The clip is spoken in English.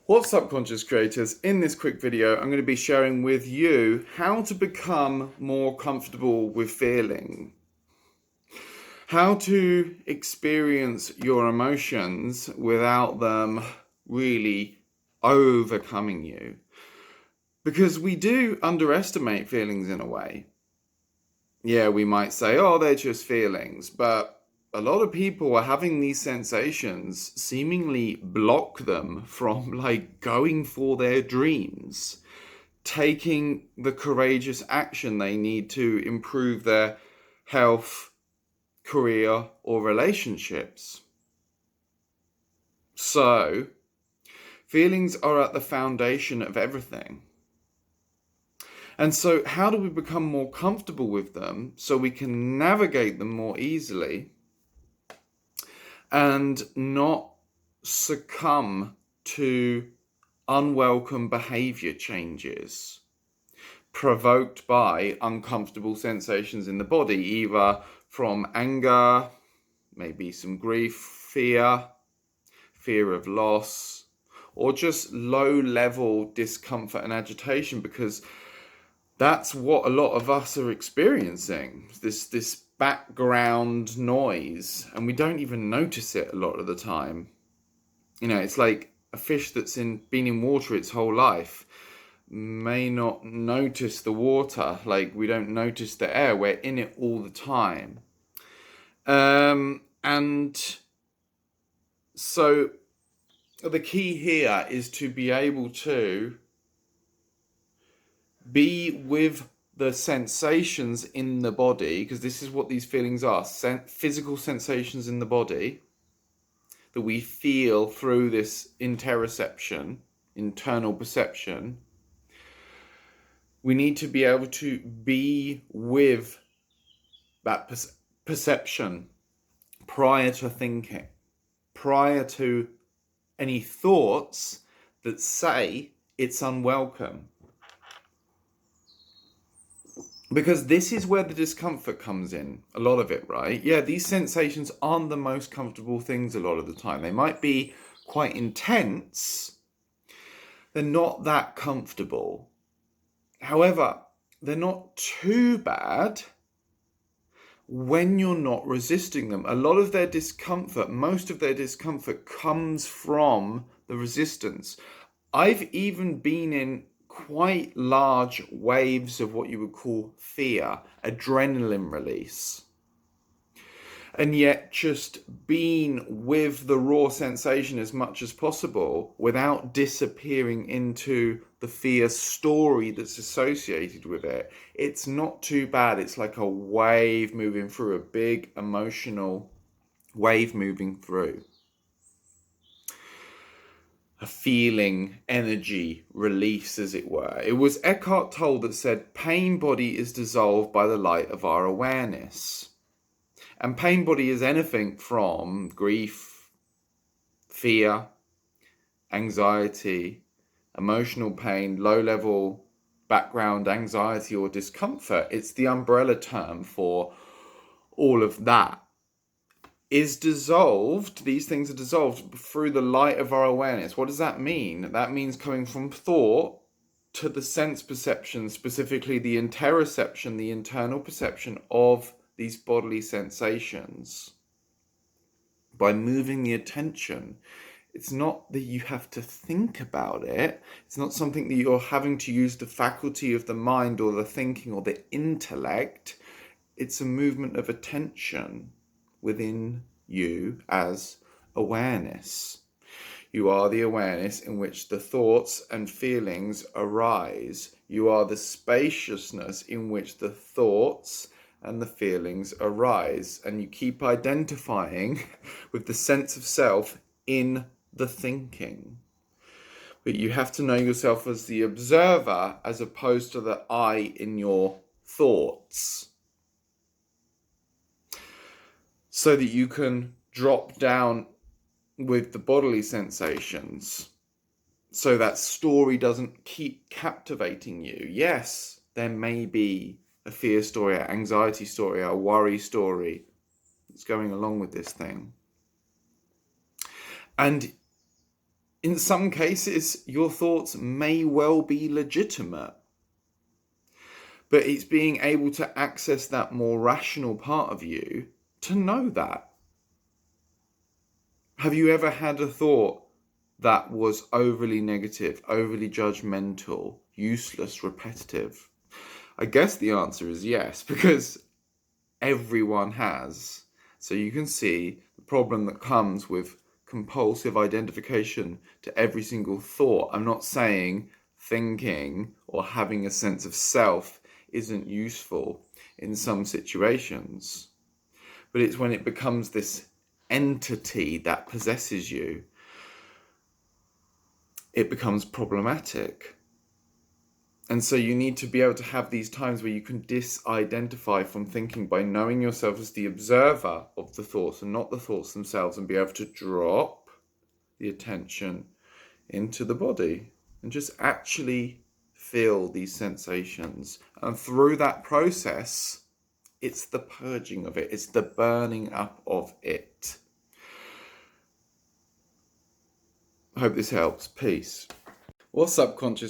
What's up, conscious creators? In this quick video, I'm going to be sharing with you how to become more comfortable with feeling, how to experience your emotions without them really overcoming you. Because we do underestimate feelings in a way. Yeah, we might say, oh, they're just feelings, but a lot of people are having these sensations seemingly block them from going for their dreams, taking the courageous action they need to improve their health, career, or relationships. So, feelings are at the foundation of everything. And so, how do we become more comfortable with them so we can navigate them more easily and not succumb to unwelcome behavior changes provoked by uncomfortable sensations in the body, either from anger, maybe some grief, fear of loss, or just low level discomfort and agitation, because that's what a lot of us are experiencing, this background noise, and we don't even notice it a lot of the time. It's like a fish that's been in water its whole life may not notice the water, like we don't notice the air. We're in it all the time. And so the key here is to be able to be with the sensations in the body, because this is what these feelings are, physical sensations in the body that we feel through this interoception, internal perception. We need to be able to be with that perception prior to thinking, prior to any thoughts that say it's unwelcome. Because this is where the discomfort comes in, a lot of it, right? Yeah, these sensations aren't the most comfortable things a lot of the time. They might be quite intense. They're not that comfortable. However, they're not too bad when you're not resisting them. A lot of their discomfort, most of their discomfort comes from the resistance. I've even been in quite large waves of what you would call fear, adrenaline release. And yet just being with the raw sensation as much as possible without disappearing into the fear story that's associated with it, it's not too bad. It's like a wave moving through, a big emotional wave moving through. A feeling, energy release, as it were. It was Eckhart Tolle that said, pain body is dissolved by the light of our awareness. And pain body is anything from grief, fear, anxiety, emotional pain, low-level background anxiety or discomfort. It's the umbrella term for all of that. Is dissolved, these things are dissolved through the light of our awareness. What does that mean? That means coming from thought to the sense perception, specifically the interoception, the internal perception of these bodily sensations. By moving the attention, it's not that you have to think about it. It's not something that you're having to use the faculty of the mind or the thinking or the intellect. It's a movement of attention within you as awareness. You are the awareness in which the thoughts and feelings arise. You are the spaciousness in which the thoughts and the feelings arise. And you keep identifying with the sense of self in the thinking. But you have to know yourself as the observer as opposed to the I in your thoughts, so that you can drop down with the bodily sensations, so that story doesn't keep captivating you. Yes, there may be a fear story, an anxiety story, a worry story that's going along with this thing. And In some cases, your thoughts may well be legitimate, but it's being able to access that more rational part of you to know that. Have you ever had a thought that was overly negative, overly judgmental, useless, repetitive? I guess the answer is yes, because everyone has. So you can see the problem that comes with compulsive identification to every single thought. I'm not saying thinking or having a sense of self isn't useful in some situations, but it's when it becomes this entity that possesses you, it becomes problematic. And so you need to be able to have these times where you can disidentify from thinking by knowing yourself as the observer of the thoughts and not the thoughts themselves, and be able to drop the attention into the body and just actually feel these sensations. And through that process, it's the purging of it, it's the burning up of it. I hope this helps. Peace. What's subconscious